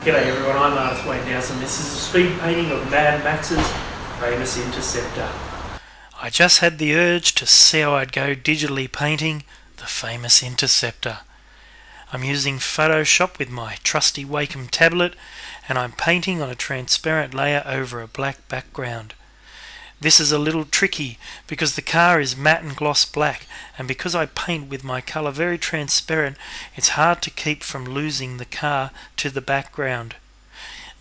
G'day everyone, I'm artist Wayne Dowsent. This is a speed painting of Mad Max's famous Interceptor. I just had the urge to see how I'd go digitally painting the famous Interceptor. I'm using Photoshop with my trusty Wacom tablet, and I'm painting on a transparent layer over a black background. This is a little tricky because the car is matte and gloss black, and because I paint with my colour very transparent, it's hard to keep from losing the car to the background.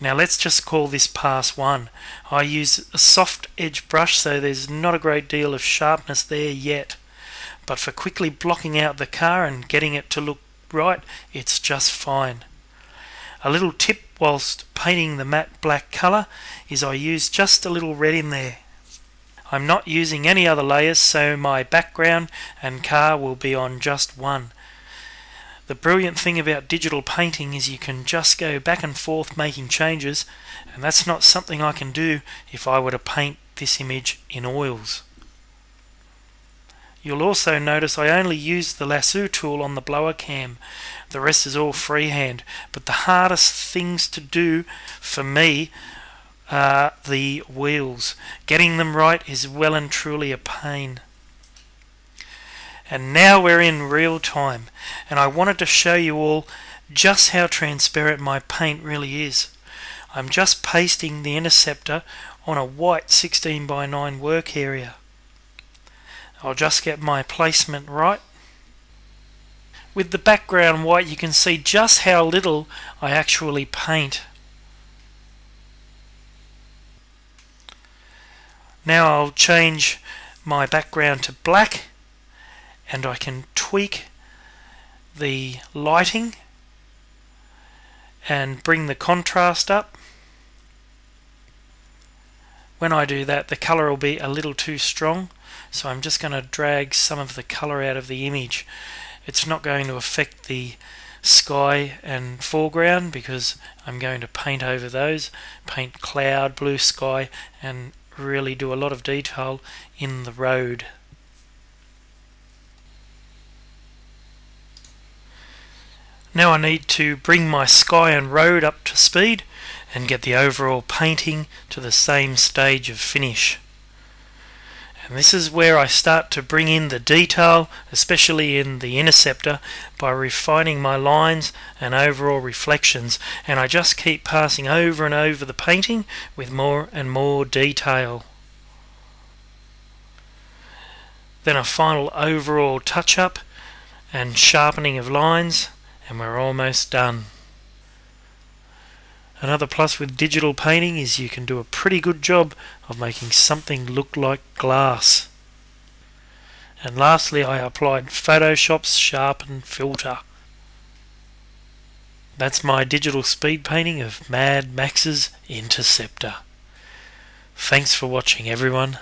Now let's just call this pass 1. I use a soft edge brush, so there's not a great deal of sharpness there yet, but for quickly blocking out the car and getting it to look right, it's just fine. A little tip whilst painting the matte black colour is I use just a little red in there. I'm not using any other layers, so my background and car will be on just one. The brilliant thing about digital painting is you can just go back and forth making changes, and that's not something I can do if I were to paint this image in oils. You'll also notice I only use the lasso tool on the blower cam. The rest is all freehand, but the hardest things to do for me are the wheels. Getting them right is well and truly a pain. And now we're in real time, and I wanted to show you all just how transparent my paint really is. I'm just pasting the Interceptor on a white 16:9 work area. I'll just get my placement right. With the background white, you can see just how little I actually paint. Now I'll change my background to black, and I can tweak the lighting and bring the contrast up. When I do that, the colour will be a little too strong, so I'm just going to drag some of the colour out of the image. It's not going to affect the sky and foreground because I'm going to paint over those, paint cloud, blue sky, and really do a lot of detail in the road. Now I need to bring my sky and road up to speed and get the overall painting to the same stage of finish. And this is where I start to bring in the detail, especially in the Interceptor, by refining my lines and overall reflections, and I just keep passing over and over the painting with more and more detail. Then a final overall touch-up and sharpening of lines, and we're almost done. Another plus with digital painting is you can do a pretty good job of making something look like glass. And lastly, I applied Photoshop's sharpen filter. That's my digital speed painting of Mad Max's Interceptor. Thanks for watching, everyone.